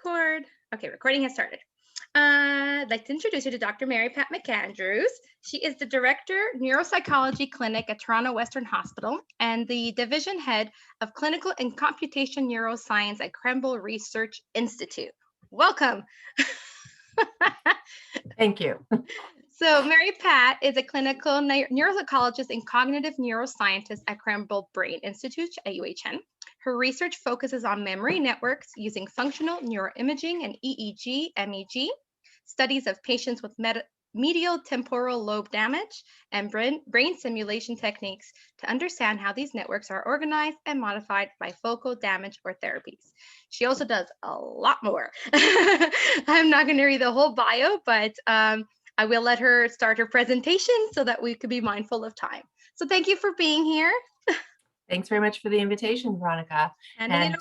Record. Okay, recording has started. I'd like to introduce you to Dr. Mary Pat McAndrews. She is the Director, Neuropsychology Clinic at Toronto Western Hospital and the Division Head of Clinical and Computation Neuroscience at Krembil Research Institute. Welcome. Thank you. So Mary Pat is a clinical neuropsychologist and cognitive neuroscientist at Krembil Brain Institute at UHN. Her research focuses on memory networks using functional neuroimaging and EEG, MEG, studies of patients with medial temporal lobe damage, and brain simulation techniques to understand how these networks are organized and modified by focal damage or therapies. She also does a lot more. I'm not going to read the whole bio, but I will let her start her presentation so that we could be mindful of time. So thank you for being here. Thanks very much for the invitation, Veronica. And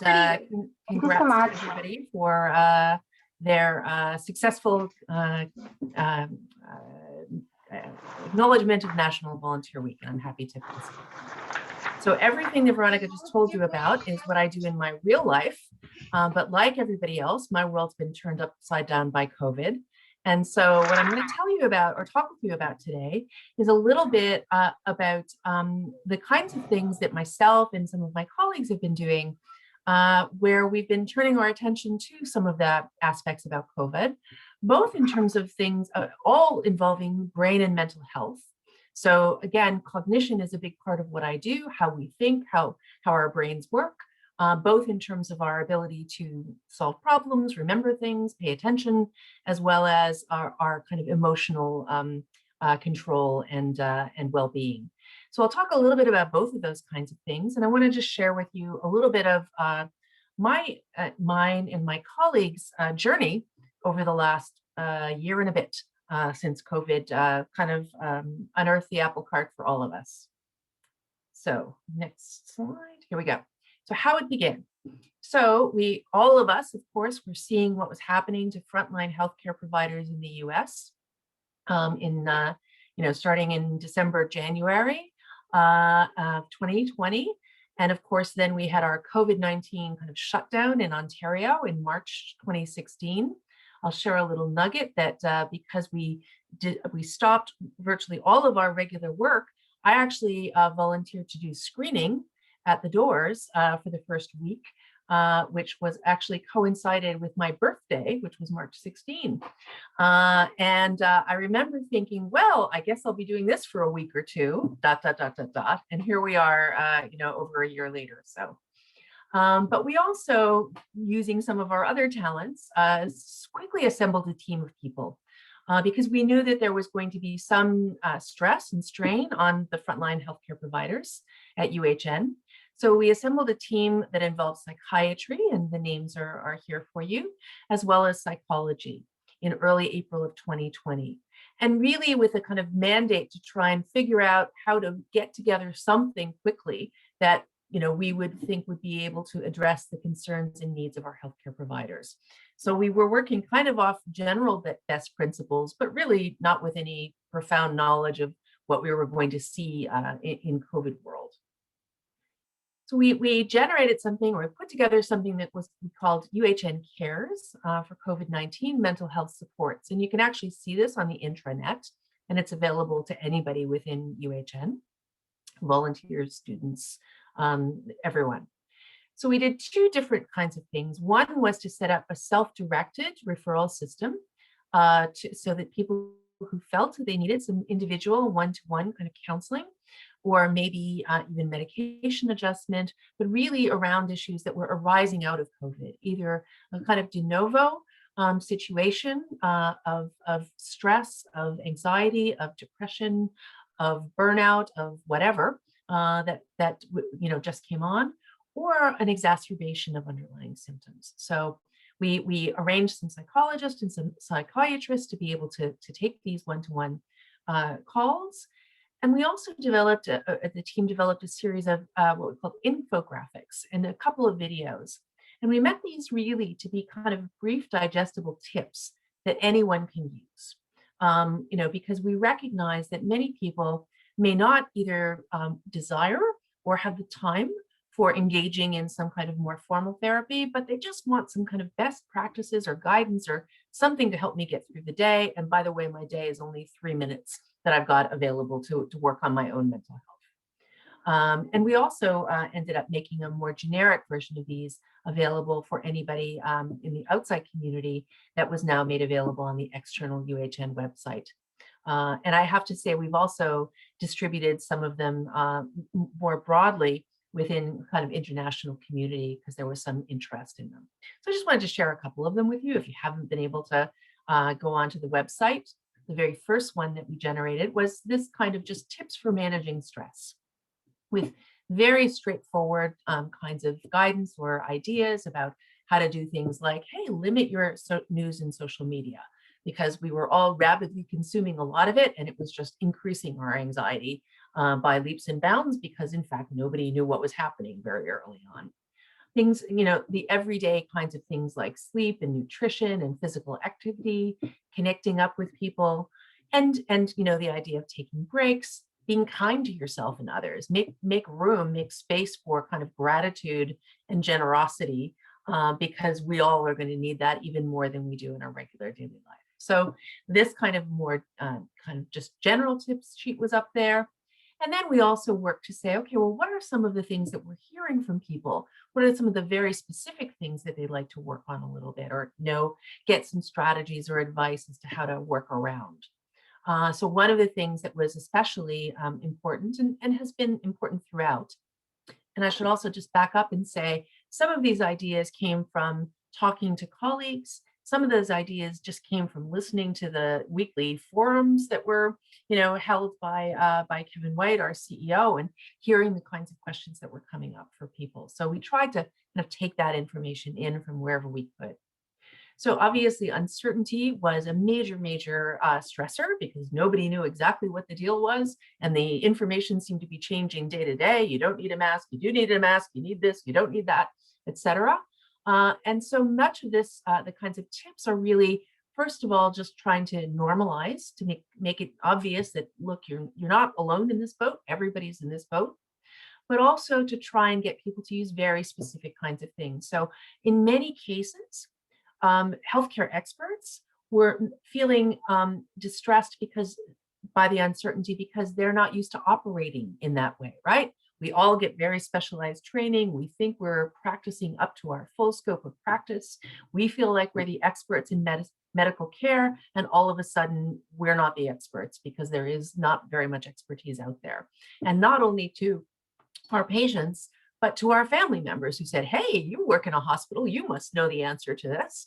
congrats to everybody for their successful acknowledgement of National Volunteer Week. And I'm happy to participate. So everything that Veronica just told you about is what I do in my real life. But like everybody else, my world's been turned upside down by COVID. And so what I'm going to tell you about or talk with you about today is a little bit about the kinds of things that myself and some of my colleagues have been doing where we've been turning our attention to some of the aspects about COVID, both in terms of things all involving brain and mental health. So again, cognition is a big part of what I do, how we think, how our brains work. Both in terms of our ability to solve problems, remember things, pay attention, as well as our kind of emotional control and well-being. So I'll talk a little bit about both of those kinds of things. And I want to just share with you a little bit of mine and my colleagues' journey over the last year and a bit since COVID kind of unearthed the apple cart for all of us. So next slide, here we go. So how it began. So all of us, of course, were seeing what was happening to frontline healthcare providers in the U.S. Starting in December, January of 2020. And of course, then we had our COVID-19 kind of shutdown in Ontario in March 2016. I'll share a little nugget that because we stopped virtually all of our regular work, I actually volunteered to do screening at the doors for the first week, which was actually coincided with my birthday, which was March 16. And I remember thinking, well, I guess I'll be doing this for a week or two, ... And here we are, over a year later. So, but we also, using some of our other talents, quickly assembled a team of people. Because we knew that there was going to be some stress and strain on the frontline healthcare providers at UHN. So we assembled a team that involved psychiatry, and the names are here for you, as well as psychology in early April of 2020. And really with a kind of mandate to try and figure out how to get together something quickly that we would think would be able to address the concerns and needs of our healthcare providers. So we were working kind of off general best principles, but really not with any profound knowledge of what we were going to see in COVID world. So we generated something, or put together something that we called UHN Cares for COVID-19 mental health supports. And you can actually see this on the intranet, and it's available to anybody within UHN, volunteers, students, everyone. So we did two different kinds of things. One was to set up a self-directed referral system so that people who felt that they needed some individual one-to-one kind of counseling, or maybe even medication adjustment, but really around issues that were arising out of COVID, either a kind of de novo situation of stress, of anxiety, of depression, of burnout, of whatever that just came on, or an exacerbation of underlying symptoms. So we arranged some psychologists and some psychiatrists to be able to take these one-to-one calls. And we also the team developed a series of what we called infographics and a couple of videos. And we meant these really to be kind of brief, digestible tips that anyone can use, because we recognize that many people may not either desire or have the time for engaging in some kind of more formal therapy, but they just want some kind of best practices or guidance or something to help me get through the day. And by the way, my day is only 3 minutes that I've got available to work on my own mental health. And we also ended up making a more generic version of these available for anybody in the outside community that was now made available on the external UHN website. And I have to say, we've also distributed some of them more broadly within kind of international community because there was some interest in them. So I just wanted to share a couple of them with you if you haven't been able to go onto the website. The very first one that we generated was this kind of just tips for managing stress, with very straightforward kinds of guidance or ideas about how to do things like, hey, limit your news and social media, because we were all rapidly consuming a lot of it, and it was just increasing our anxiety by leaps and bounds, because in fact, nobody knew what was happening very early on. Things, the everyday kinds of things like sleep and nutrition and physical activity, connecting up with people, and the idea of taking breaks, being kind to yourself and others, make room, make space for kind of gratitude and generosity, because we all are going to need that even more than we do in our regular daily life. So this kind of more kind of just general tips sheet was up there. And then we also worked to say, okay, well, what are some of the things that we're hearing from people? What are some of the very specific things that they'd like to work on a little bit, or get some strategies or advice as to how to work around? So one of the things that was especially important and has been important throughout, and I should also just back up and say, some of these ideas came from talking to colleagues. Some of those ideas just came from listening to the weekly forums that were, held by Kevin White, our CEO, and hearing the kinds of questions that were coming up for people. So we tried to kind of take that information in from wherever we could. So obviously uncertainty was a major stressor, because nobody knew exactly what the deal was. And the information seemed to be changing day to day. You don't need a mask. You do need a mask. You need this. You don't need that, etc. And so much of this, the kinds of tips are really, first of all, just trying to normalize, to make it obvious that, look, you're not alone in this boat. Everybody's in this boat. But also to try and get people to use very specific kinds of things. So in many cases, healthcare experts were feeling distressed by the uncertainty, because they're not used to operating in that way, right? We all get very specialized training. We think we're practicing up to our full scope of practice. We feel like we're the experts in medical care, and all of a sudden we're not the experts, because there is not very much expertise out there. And not only to our patients, but to our family members who said, hey, you work in a hospital, you must know the answer to this.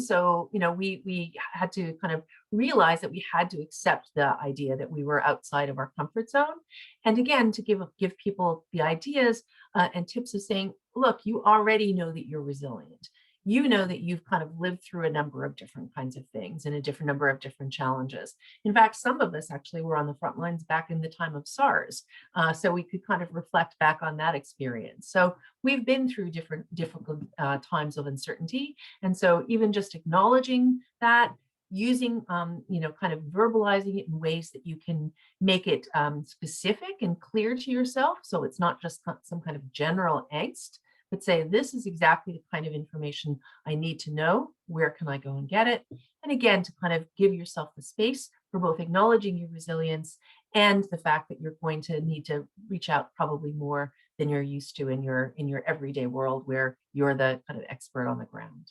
So we had to kind of realize that we had to accept the idea that we were outside of our comfort zone. And again, to give people the ideas and tips of saying, look, you already know that you're resilient. You know that you've kind of lived through a number of different kinds of things and a different number of different challenges. In fact, some of us actually were on the front lines back in the time of SARS. So we could kind of reflect back on that experience. So we've been through different difficult times of uncertainty. And so even just acknowledging that, using, kind of verbalizing it in ways that you can make it specific and clear to yourself. So it's not just some kind of general angst, but say, this is exactly the kind of information I need to know. Where can I go and get it? And again, to kind of give yourself the space for both acknowledging your resilience and the fact that you're going to need to reach out probably more than you're used to in your everyday world, where you're the kind of expert on the ground.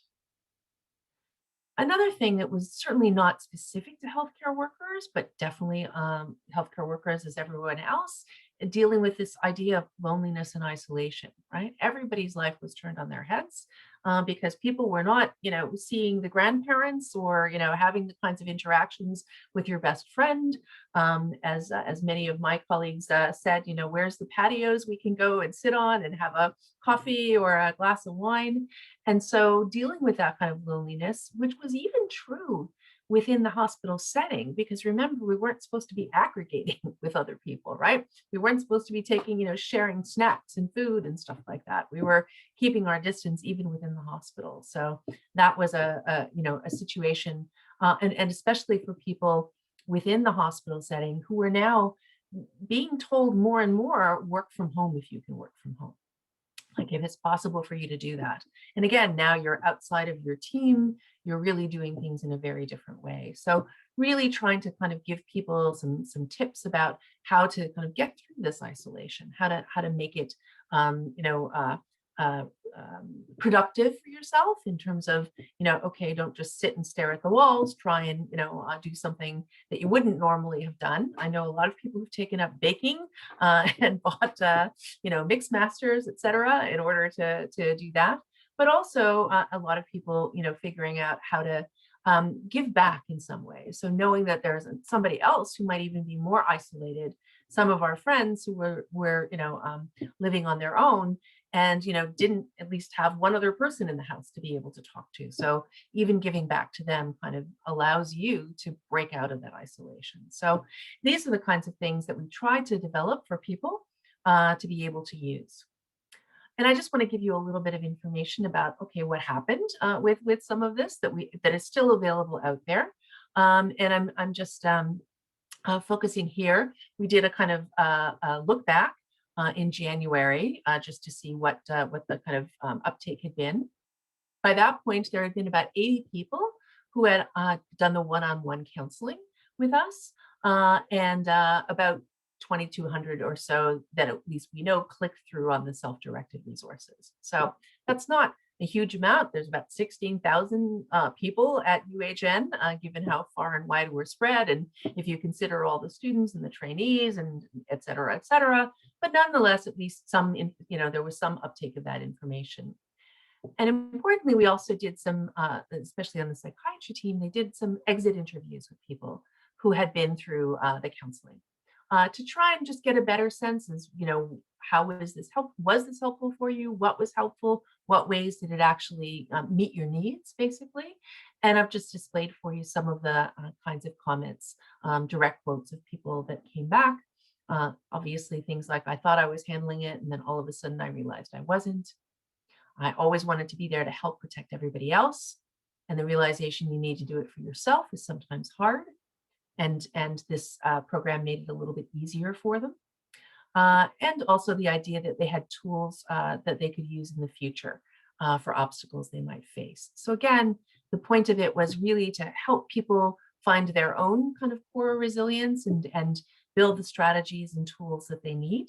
Another thing that was certainly not specific to healthcare workers, but definitely healthcare workers as everyone else, dealing with this idea of loneliness and isolation, right? Everybody's life was turned on their heads because people were not, seeing the grandparents or, having the kinds of interactions with your best friend. As many of my colleagues said, where's the patios we can go and sit on and have a coffee or a glass of wine? And so dealing with that kind of loneliness, which was even true within the hospital setting, because remember, we weren't supposed to be aggregating with other people, right? We weren't supposed to be taking, sharing snacks and food and stuff like that. We were keeping our distance even within the hospital. So that was a situation, and especially for people within the hospital setting who are now being told more and more, work from home if you can work from home. Like if it's possible for you to do that. And again, now you're outside of your team, you're really doing things in a very different way. So really trying to kind of give people some tips about how to kind of get through this isolation, how to make it uh, productive for yourself in terms of, okay, don't just sit and stare at the walls, try and, do something that you wouldn't normally have done. I know a lot of people who've taken up baking and bought, mix masters, et cetera, in order to do that. But also a lot of people, figuring out how to give back in some way. So knowing that there's somebody else who might even be more isolated, some of our friends who were living on their own and didn't at least have one other person in the house to be able to talk to. So even giving back to them kind of allows you to break out of that isolation. So these are the kinds of things that we try to develop for people to be able to use. And I just want to give you a little bit of information about, okay, what happened with some of this that is still available out there. And I'm just focusing here. We did a kind of look back in January just to see what the kind of uptake had been. By that point, there had been about 80 people who had done the one-on-one counseling with us, and about 2,200 or so that at least we know clicked through on the self-directed resources. So that's not a huge amount. There's about 16,000 people at UHN, given how far and wide we're spread. And if you consider all the students and the trainees and et cetera, but nonetheless, at least some, there was some uptake of that information. And importantly, we also did some, especially on the psychiatry team, they did some exit interviews with people who had been through the counseling to try and just get a better sense as, how was this helpful for you? What was helpful? What ways did it actually meet your needs, basically? And I've just displayed for you some of the kinds of comments, direct quotes of people that came back. Obviously, things like, I thought I was handling it, and then all of a sudden I realized I wasn't. I always wanted to be there to help protect everybody else. And the realization you need to do it for yourself is sometimes hard. And this program made it a little bit easier for them. And also the idea that they had tools that they could use in the future for obstacles they might face. So again, the point of it was really to help people find their own kind of core resilience and build the strategies and tools that they need,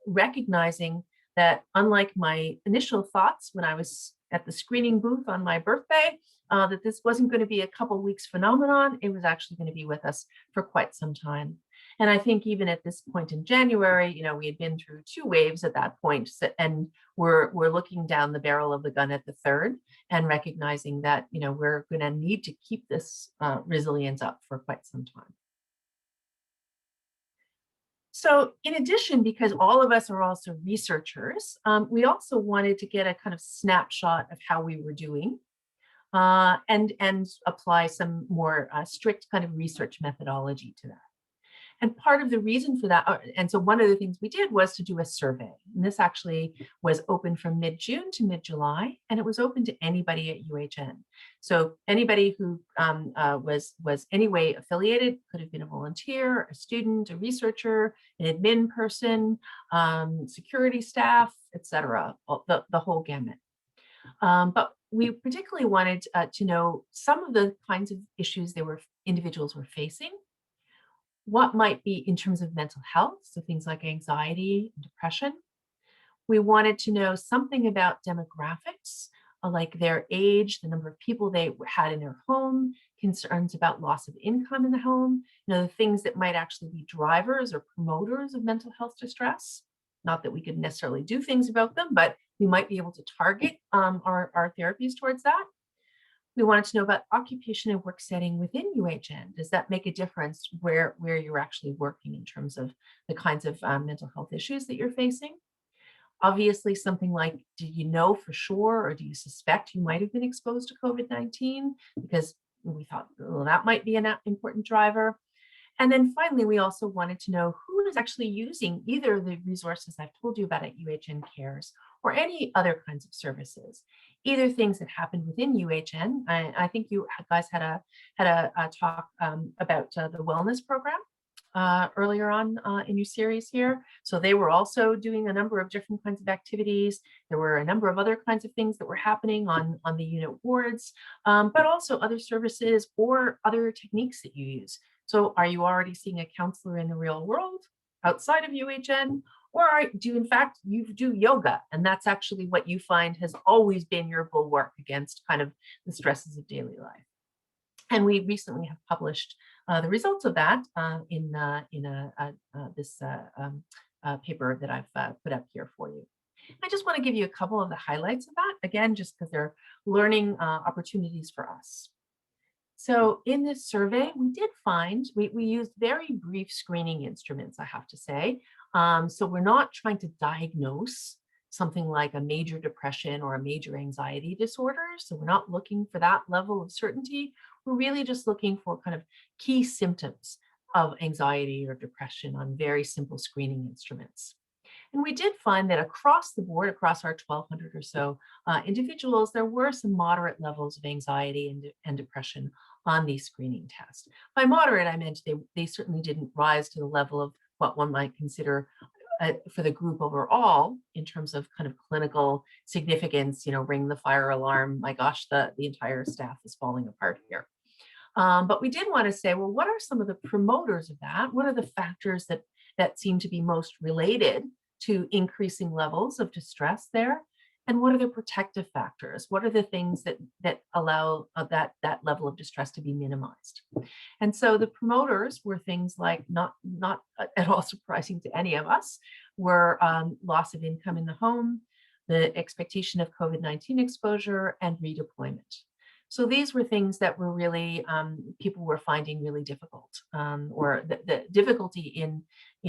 recognizing that unlike my initial thoughts when I was at the screening booth on my birthday, that this wasn't going to be a couple weeks phenomenon, it was actually going to be with us for quite some time. And I think even at this point in January, we had been through 2 waves at that point, and we're looking down the barrel of the gun at the third and recognizing that, we're going to need to keep this resilience up for quite some time. So in addition, because all of us are also researchers, we also wanted to get a kind of snapshot of how we were doing and apply some more strict kind of research methodology to that. And part of the reason for that, and so one of the things we did was to do a survey. And this actually was open from mid-June to mid-July, and it was open to anybody at UHN. So anybody who was anyway affiliated, could have been a volunteer, a student, a researcher, an admin person, security staff, et cetera, the whole gamut. But we particularly wanted to know some of the kinds of issues individuals were facing, what might be in terms of mental health, so things like anxiety and depression. We wanted to know something about demographics, like their age, the number of people they had in their home, concerns about loss of income in the home, the things that might actually be drivers or promoters of mental health distress. Not that we could necessarily do things about them, but we might be able to target our therapies towards that. We wanted to know about occupation and work setting within UHN. Does that make a difference where you're actually working in terms of the kinds of mental health issues that you're facing? Obviously, something like, do you know for sure, or do you suspect you might have been exposed to COVID-19? Because we thought, well, that might be an important driver. And then finally, we also wanted to know who is actually using either the resources I've told you about at UHN Cares or any other kinds of services, either things that happened within UHN. I think you guys had a talk about the wellness program earlier on in your series here. So they were also doing a number of different kinds of activities. There were a number of other kinds of things that were happening on the unit wards, but also other services or other techniques that you use. So are you already seeing a counselor in the real world outside of UHN? Or do you, in fact, you do yoga, and that's actually what you find has always been your bulwark against kind of the stresses of daily life. And we recently have published the results of that in this paper that I've put up here for you. I just want to give you a couple of the highlights of that, again, just because they're learning opportunities for us. So in this survey, we did find, we used very brief screening instruments, I have to say. So we're not trying to diagnose something like a major depression or a major anxiety disorder. So we're not looking for that level of certainty. We're really just looking for kind of key symptoms of anxiety or depression on very simple screening instruments. And we did find that across the board, across our 1,200 or so individuals, there were some moderate levels of anxiety and depression on these screening tests. By moderate, I meant they certainly didn't rise to the level of what one might consider for the group overall in terms of kind of clinical significance, ring the fire alarm, my gosh, the entire staff is falling apart here. But we did want to say, well, what are some of the promoters of that? What are the factors that seem to be most related to increasing levels of distress there? And what are the protective factors? What are the things that allow that level of distress to be minimized? And so the promoters were things like, not at all surprising to any of us, were loss of income in the home, the expectation of COVID-19 exposure, and redeployment. So these were things that were really, people were finding really difficult, or the difficulty in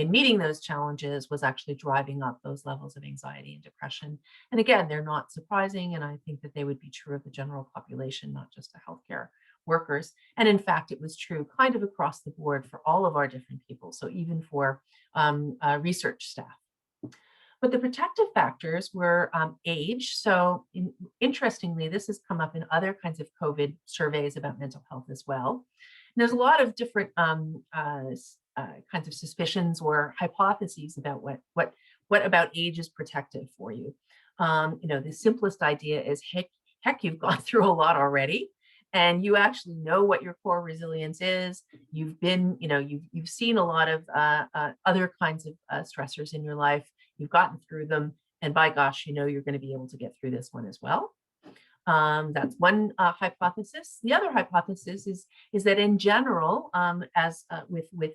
meeting those challenges was actually driving up those levels of anxiety and depression. And again, they're not surprising, and I think that they would be true of the general population, not just the healthcare workers. And in fact, it was true kind of across the board for all of our different people, so even for research staff. But the protective factors were age. So interestingly, this has come up in other kinds of COVID surveys about mental health as well. And there's a lot of different kinds of suspicions or hypotheses about what about age is protective for you. The simplest idea is, heck, you've gone through a lot already, and you actually know what your core resilience is. You've been, you've seen a lot of other kinds of stressors in your life. You've gotten through them, and by gosh, you're going to be able to get through this one as well. That's one hypothesis. The other hypothesis is that in general, as with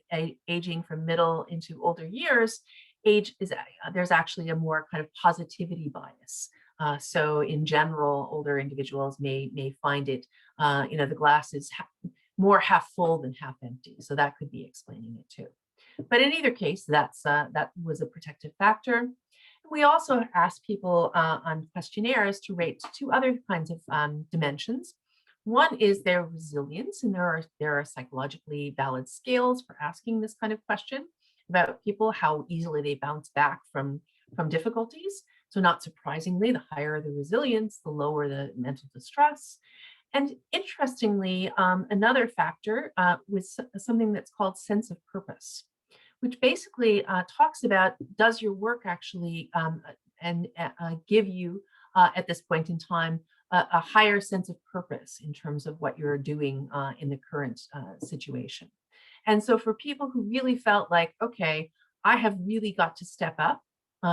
aging from middle into older years, there's actually a more kind of positivity bias. So in general, older individuals may find it, the glass is more half full than half empty. So that could be explaining it too. But in either case, that was a protective factor. We also asked people on questionnaires to rate two other kinds of dimensions. One is their resilience, and there are psychologically valid scales for asking this kind of question about people, how easily they bounce back from difficulties. So not surprisingly, the higher the resilience, the lower the mental distress. And interestingly, another factor was something that's called sense of purpose, which basically talks about, does your work actually give you, at this point in time, a higher sense of purpose in terms of what you're doing in the current situation. And so for people who really felt like, okay, I have really got to step up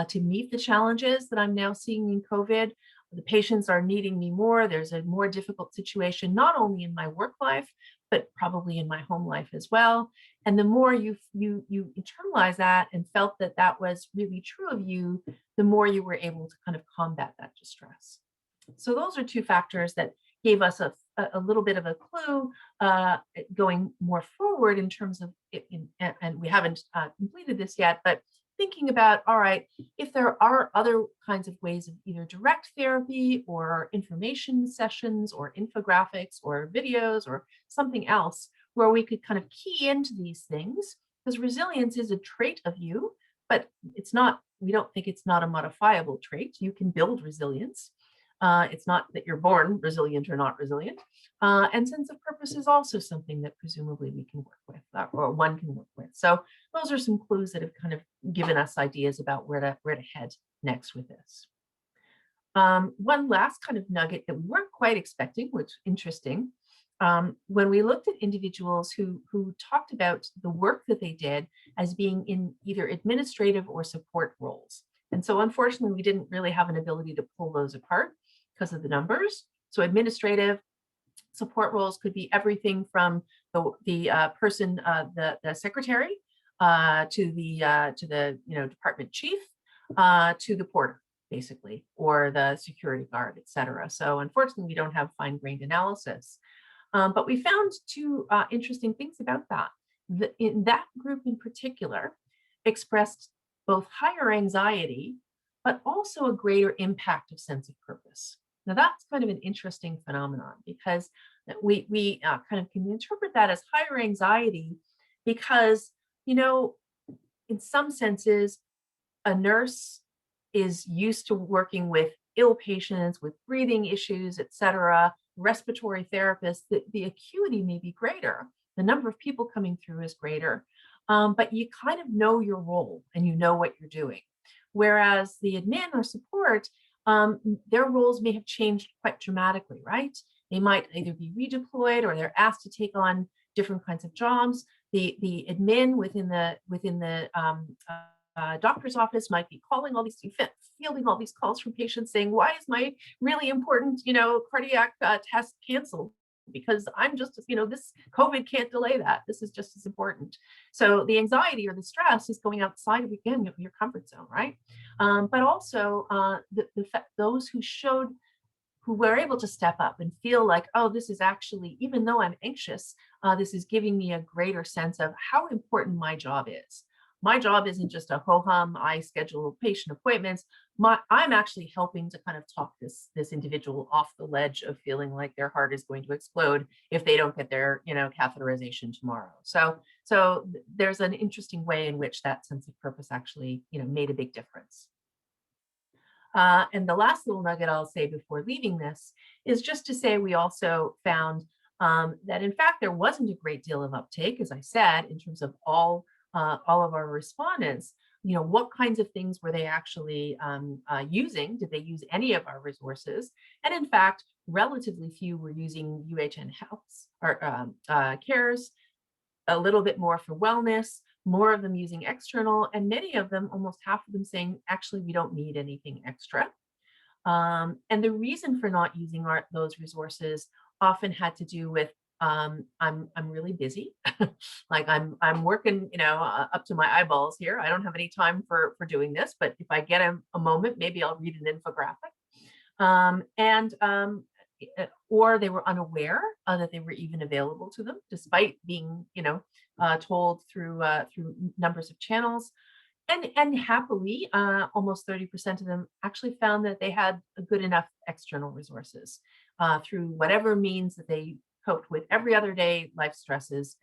to meet the challenges that I'm now seeing in COVID, the patients are needing me more, there's a more difficult situation, not only in my work life, but probably in my home life as well. And the more you internalize that and felt that that was really true of you, the more you were able to kind of combat that distress. So those are two factors that gave us a little bit of a clue going more forward in terms of, and we haven't completed this yet, but thinking about, all right, if there are other kinds of ways of either direct therapy or information sessions or infographics or videos or something else where we could kind of key into these things, because resilience is a trait of you, but it's not, we don't think it's not a modifiable trait. You can build resilience. It's not that you're born resilient or not resilient. And sense of purpose is also something that presumably we can work with, or one can work with. So those are some clues that have kind of given us ideas about where to head next with this. One last kind of nugget that we weren't quite expecting, which is interesting. When we looked at individuals who talked about the work that they did as being in either administrative or support roles. And so unfortunately, we didn't really have an ability to pull those apart because of the numbers. So administrative support roles could be everything from the person, the secretary, to the department chief, to the porter, basically, or the security guard, et cetera. So unfortunately, we don't have fine-grained analysis. But we found two interesting things about that. In that group in particular, expressed both higher anxiety, but also a greater impact of sense of purpose. Now that's kind of an interesting phenomenon because we kind of can interpret that as higher anxiety because, in some senses, a nurse is used to working with ill patients with breathing issues, et cetera, respiratory therapists, the acuity may be greater. The number of people coming through is greater, but you kind of know your role and you know what you're doing. Whereas the admin or support, their roles may have changed quite dramatically, right? They might either be redeployed or they're asked to take on different kinds of jobs. The admin within the doctor's office might be fielding all these calls from patients saying, why is my really important, cardiac test canceled? Because I'm just, this COVID can't delay that. This is just as important. So the anxiety or the stress is going outside of, again, your comfort zone, right? But also the fact those who were able to step up and feel like, oh, this is actually, even though I'm anxious, this is giving me a greater sense of how important my job is. My job isn't just a ho-hum, I schedule patient appointments. I'm actually helping to kind of talk this individual off the ledge of feeling like their heart is going to explode if they don't get their, catheterization tomorrow. So there's an interesting way in which that sense of purpose actually, made a big difference. And the last little nugget I'll say before leaving this is just to say we also found that in fact there wasn't a great deal of uptake, as I said, in terms of all of our respondents. What kinds of things were they actually using? Did they use any of our resources? And in fact, relatively few were using UHN Health's or CARES, a little bit more for wellness, more of them using external, and many of them, almost half of them saying, actually, we don't need anything extra. And the reason for not using those resources often had to do with I'm really busy. Like I'm working, up to my eyeballs here. I don't have any time for doing this, but if I get a moment, maybe I'll read an infographic. Or they were unaware that they were even available to them, despite being, told through numbers of channels. And happily, almost 30% of them actually found that they had a good enough external resources through whatever means that they coped with every other day life stresses.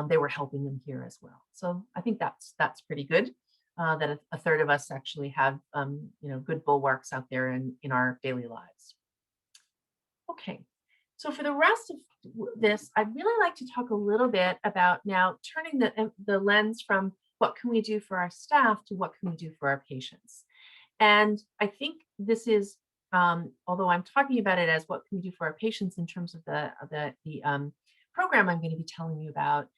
They were helping them here as well. So I think that's pretty good. That a third of us actually have good bulwarks out there in our daily lives. Okay, so for the rest of this, I'd really like to talk a little bit about now turning the lens from what can we do for our staff to what can we do for our patients. And I think this is, although I'm talking about it as what can we do for our patients in terms of the program I'm going to be telling you about,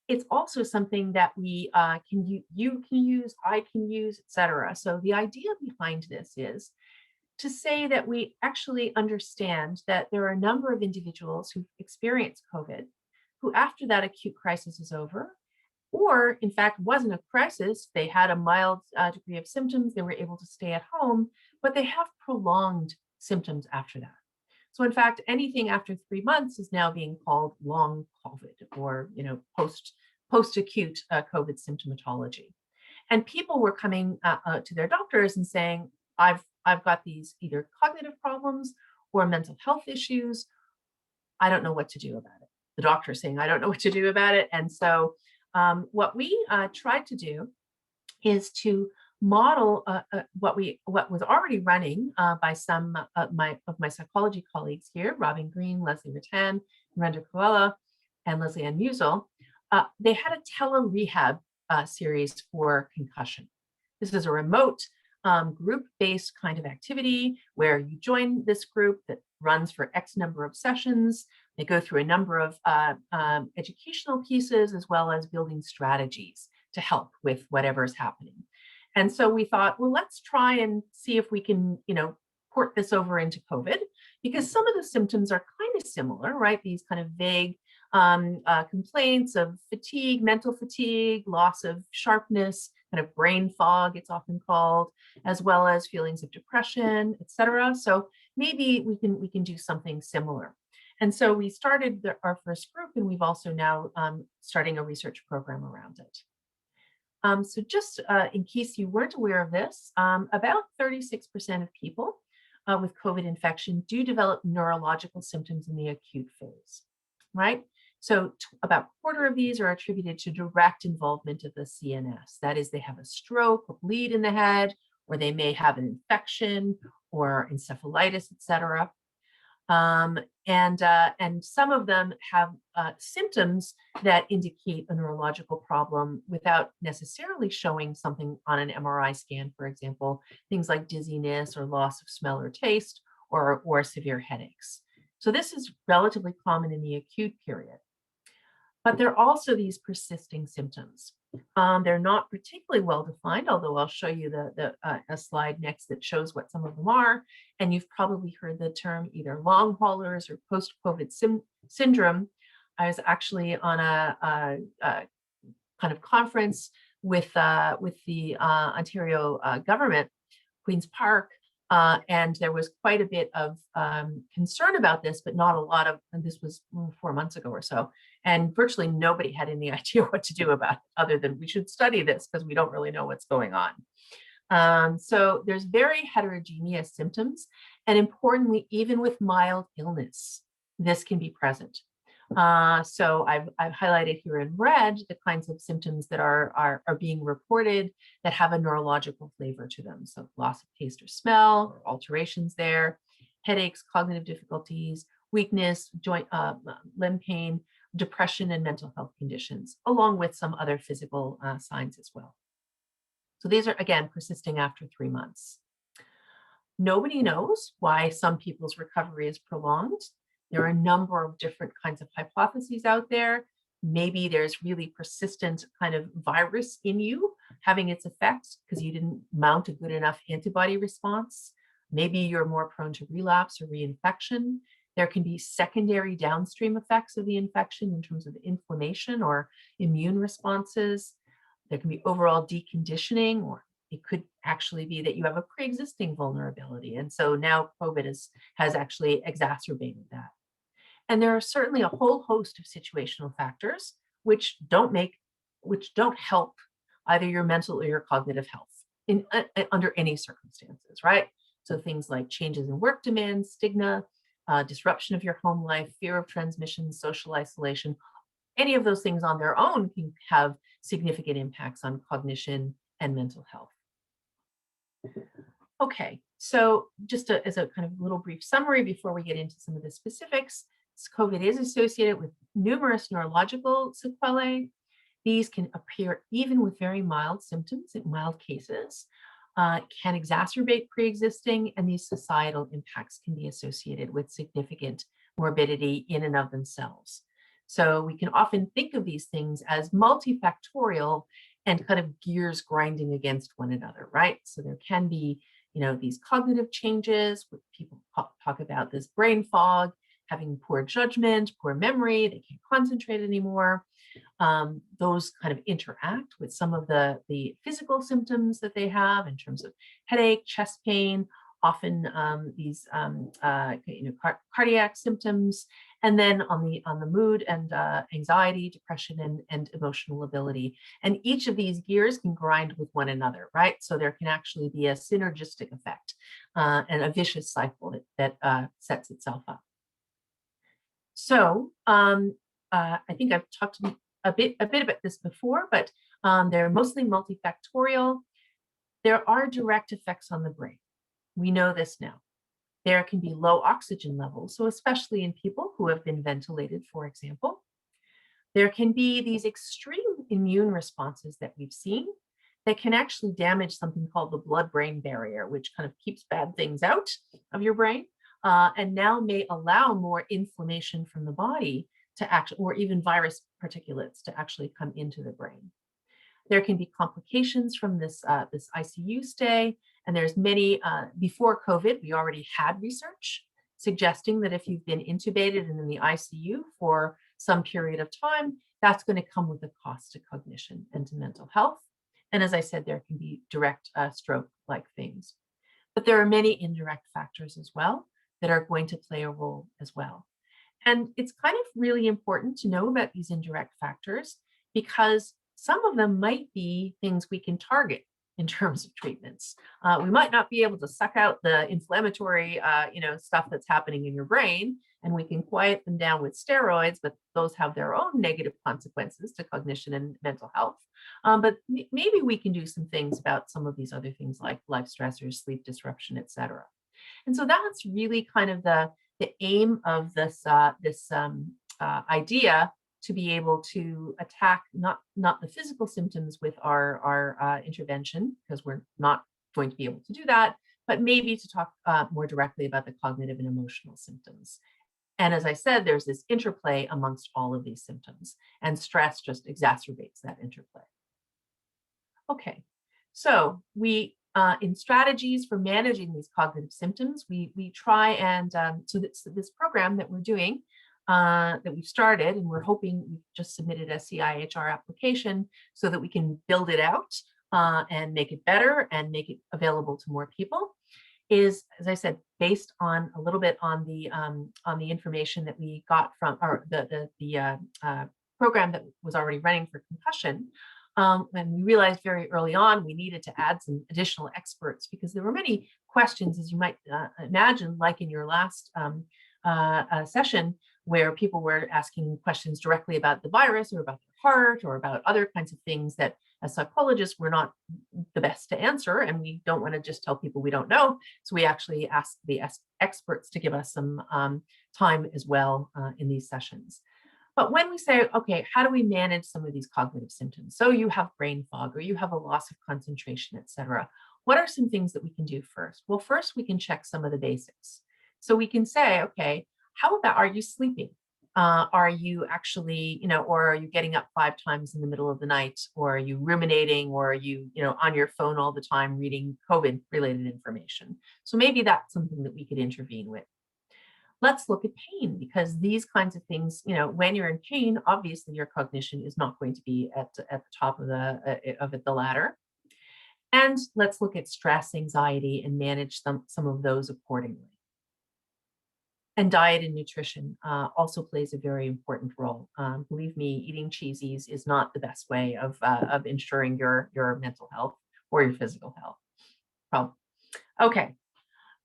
it's also something that we you can use, I can use, etc. So the idea behind this is to say that we actually understand that there are a number of individuals who've experienced COVID, who after that acute crisis is over, or in fact wasn't a crisis, they had a mild degree of symptoms, they were able to stay at home, but they have prolonged symptoms after that. So in fact, anything after 3 months is now being called long COVID or post-acute COVID symptomatology. And people were coming to their doctors and saying, I've got these either cognitive problems or mental health issues. I don't know what to do about it. The doctor saying, I don't know what to do about it. And so what we tried to do is to model what was already running by some of my psychology colleagues here, Robin Green, Leslie Rattan, Narendra Koella, and Leslie Ann Musel. They had a tele-rehab series for concussion. This is a remote group-based kind of activity where you join this group that runs for X number of sessions. They go through a number of educational pieces as well as building strategies to help with whatever's happening. And so we thought, well, let's try and see if we can, port this over into COVID, because some of the symptoms are kind of similar, right? These kind of vague complaints of fatigue, mental fatigue, loss of sharpness, kind of brain fog, it's often called, as well as feelings of depression, etc. So maybe we can do something similar. And so we started our first group, and we've also now starting a research program around it. So just in case you weren't aware of this, about 36% of people with COVID infection do develop neurological symptoms in the acute phase, right? So about a quarter of these are attributed to direct involvement of the CNS. That is, they have a stroke, a bleed in the head, or they may have an infection or encephalitis, etc. And some of them have symptoms that indicate a neurological problem without necessarily showing something on an MRI scan, for example, things like dizziness or loss of smell or taste, or severe headaches. So this is relatively common in the acute period. But there are also these persisting symptoms. They're not particularly well defined, although I'll show you a slide next that shows what some of them are. And you've probably heard the term either long haulers or post-COVID syndrome. I was actually on a kind of conference with the Ontario government, Queen's Park, and there was quite a bit of concern about this, but not a lot of, and this was 4 months ago or so, and virtually nobody had any idea what to do about it other than we should study this because we don't really know what's going on. So there's very heterogeneous symptoms, and importantly, even with mild illness, this can be present. So I've highlighted here in red the kinds of symptoms that are being reported that have a neurological flavor to them. So loss of taste or smell, or alterations there, headaches, cognitive difficulties, weakness, joint, limb pain, depression, and mental health conditions, along with some other physical signs as well. So these are, again, persisting after 3 months. Nobody knows why some people's recovery is prolonged. There are a number of different kinds of hypotheses out there. Maybe there's really persistent kind of virus in you having its effects because you didn't mount a good enough antibody response. Maybe you're more prone to relapse or reinfection. There can be secondary downstream effects of the infection in terms of inflammation or immune responses. There can be overall deconditioning, or it could actually be that you have a pre-existing vulnerability. And so now COVID has actually exacerbated that. And there are certainly a whole host of situational factors which don't help either your mental or your cognitive health under any circumstances, right? So things like changes in work demands, stigma, disruption of your home life, fear of transmission, social isolation, any of those things on their own can have significant impacts on cognition and mental health. Okay, so just as a kind of little brief summary before we get into some of the specifics, COVID is associated with numerous neurological sequelae. These can appear even with very mild symptoms in mild cases, can exacerbate pre-existing, and these societal impacts can be associated with significant morbidity in and of themselves. So we can often think of these things as multifactorial and kind of gears grinding against one another, right? So there can be, these cognitive changes. People talk about this brain fog, having poor judgment, poor memory, they can't concentrate anymore. Those kind of interact with some of the physical symptoms that they have in terms of headache, chest pain, often these cardiac symptoms, and then on the mood and anxiety, depression, and emotional ability. And each of these gears can grind with one another, right? So there can actually be a synergistic effect and a vicious cycle that sets itself up. So I think I've talked a bit about this before, but they're mostly multifactorial. There are direct effects on the brain. We know this now. There can be low oxygen levels, so especially in people who have been ventilated, for example. There can be these extreme immune responses that we've seen that can actually damage something called the blood-brain barrier, which kind of keeps bad things out of your brain, and now may allow more inflammation from the body to actually, or even virus particulates to actually come into the brain. There can be complications from this ICU stay, and there's many, before COVID, we already had research suggesting that if you've been intubated and in the ICU for some period of time, that's going to come with a cost to cognition and to mental health. And as I said, there can be direct stroke-like things. But there are many indirect factors as well that are going to play a role as well. And it's kind of really important to know about these indirect factors because some of them might be things we can target in terms of treatments. We might not be able to suck out the inflammatory, stuff that's happening in your brain, and we can quiet them down with steroids, but those have their own negative consequences to cognition and mental health. But maybe we can do some things about some of these other things like life stressors, sleep disruption, et cetera. And so that's really kind of the aim of this idea to be able to attack not the physical symptoms with our intervention, because we're not going to be able to do that, but maybe to talk more directly about the cognitive and emotional symptoms. And as I said, there's this interplay amongst all of these symptoms, and stress just exacerbates that interplay. Okay, so we in strategies for managing these cognitive symptoms, we try and so this program that we're doing that we've started, and we're hoping we've just submitted a CIHR application so that we can build it out and make it better and make it available to more people, is, as I said, based on a little bit on the information that we got from the program that was already running for concussion. And we realized very early on we needed to add some additional experts because there were many questions, as you might imagine, like in your last session, where people were asking questions directly about the virus or about their heart or about other kinds of things that as psychologists we're not the best to answer, and we don't want to just tell people we don't know. So we actually ask the experts to give us some time as well in these sessions. But when we say, okay, how do we manage some of these cognitive symptoms? So you have brain fog or you have a loss of concentration, et cetera. What are some things that we can do first? Well, first we can check some of the basics. So we can say, okay, how about, are you sleeping? Are you actually, or are you getting up 5 times in the middle of the night? Or are you ruminating? Or are you, on your phone all the time reading COVID related information? So maybe that's something that we could intervene with. Let's look at pain, because these kinds of things, when you're in pain, obviously your cognition is not going to be at the top of the ladder. And let's look at stress, anxiety, and manage some of those accordingly. And diet and nutrition also plays a very important role. Believe me, eating cheesies is not the best way of ensuring your mental health or your physical health. Well, okay.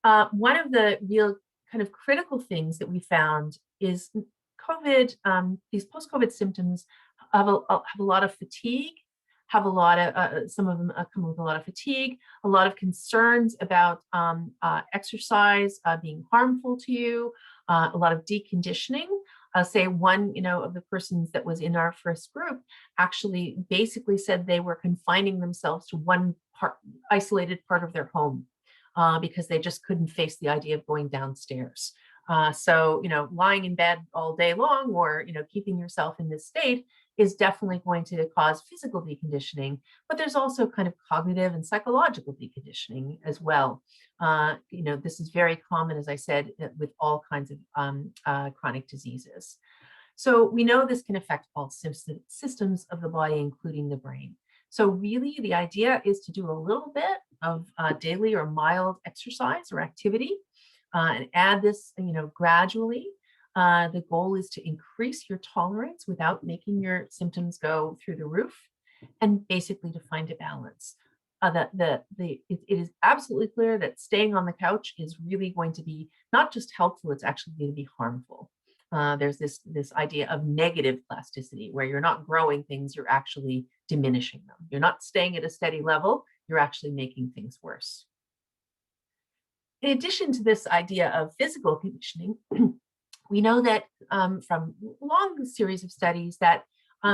One of the real kind of critical things that we found is COVID, these post-COVID symptoms have a lot of fatigue, have a lot of, some of them come with a lot of fatigue, a lot of concerns about exercise being harmful to you, a lot of deconditioning. Say one, of the persons that was in our first group actually basically said they were confining themselves to one isolated part of their home. Because they just couldn't face the idea of going downstairs. So, lying in bed all day long or, keeping yourself in this state is definitely going to cause physical deconditioning, but there's also kind of cognitive and psychological deconditioning as well. This is very common, as I said, with all kinds of chronic diseases. So we know this can affect all systems of the body, including the brain. So really the idea is to do a little bit of daily or mild exercise or activity and add this, gradually. The goal is to increase your tolerance without making your symptoms go through the roof, and basically to find a balance. It is absolutely clear that staying on the couch is really going to be not just helpful, it's actually going to be harmful. There's this idea of negative plasticity, where you're not growing things, you're actually diminishing them. You're not staying at a steady level, you're actually making things worse. In addition to this idea of physical conditioning, we know that from long series of studies that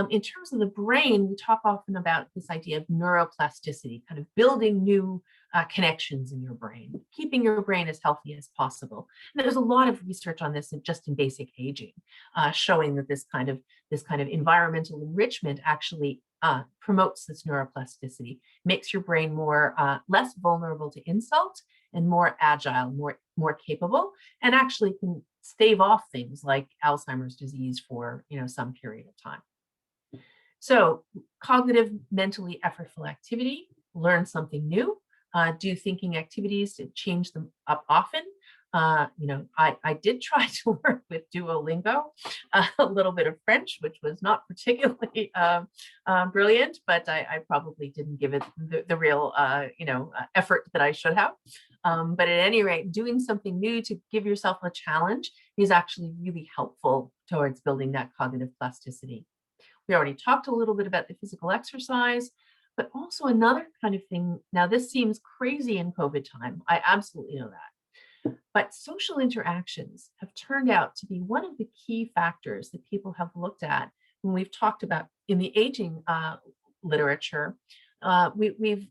in terms of the brain, we talk often about this idea of neuroplasticity, kind of building new connections in your brain, keeping your brain as healthy as possible. And there's a lot of research on this just in basic aging, showing that this kind of environmental enrichment actually promotes this neuroplasticity, makes your brain less vulnerable to insult and more agile, more capable, and actually can stave off things like Alzheimer's disease for some period of time. So cognitive, mentally effortful activity, learn something new, do thinking activities to change them up often. I did try to work with Duolingo, a little bit of French, which was not particularly brilliant, but I probably didn't give it the real, effort that I should have. But at any rate, doing something new to give yourself a challenge is actually really helpful towards building that cognitive plasticity. We already talked a little bit about the physical exercise, but also another kind of thing. Now, this seems crazy in COVID time. I absolutely know that. But social interactions have turned out to be one of the key factors that people have looked at when we've talked about in the aging literature. We've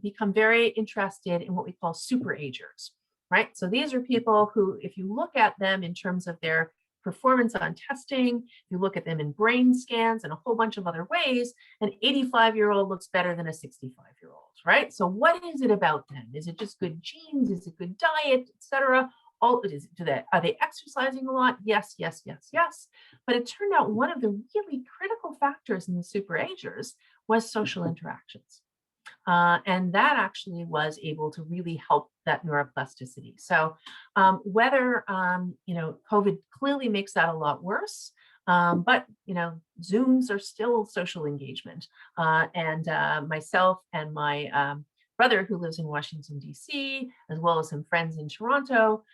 become very interested in what we call superagers, right? So these are people who, if you look at them in terms of their performance on testing, you look at them in brain scans and a whole bunch of other ways, an 85-year-old looks better than a 65-year-old, right? So what is it about them? Is it just good genes? Is it good diet, etc.? Are they exercising a lot? Yes, yes, yes, yes. But it turned out one of the really critical factors in the superagers was social interactions. And that actually was able to really help that neuroplasticity. So whether, COVID clearly makes that a lot worse, but, Zooms are still social engagement. And myself and my brother, who lives in Washington, D.C., as well as some friends in Toronto,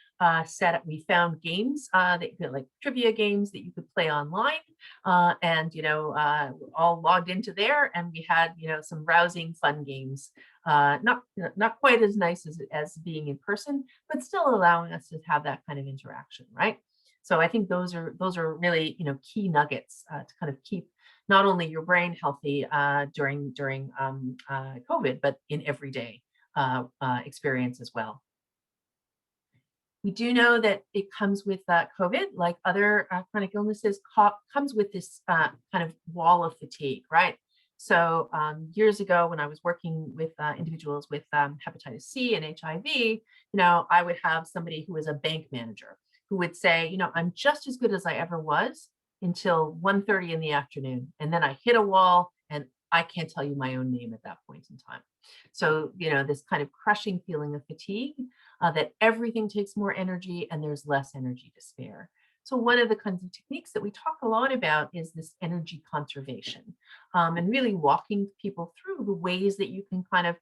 we found games like trivia games that you could play online, and all logged into there, and we had some rousing, fun games, not quite as nice as being in person, but still allowing us to have that kind of interaction, right? So I think those are really key nuggets to kind of keep not only your brain healthy during COVID, but in everyday experience as well. We do know that it comes with COVID, like other chronic illnesses, comes with this kind of wall of fatigue, right? So years ago, when I was working with individuals with hepatitis C and HIV, I would have somebody who was a bank manager who would say, I'm just as good as I ever was until 1:30 in the afternoon. And then I hit a wall and I can't tell you my own name at that point in time. So, this kind of crushing feeling of fatigue, that everything takes more energy and there's less energy to spare. So one of the kinds of techniques that we talk a lot about is this energy conservation, and really walking people through the ways that you can kind of,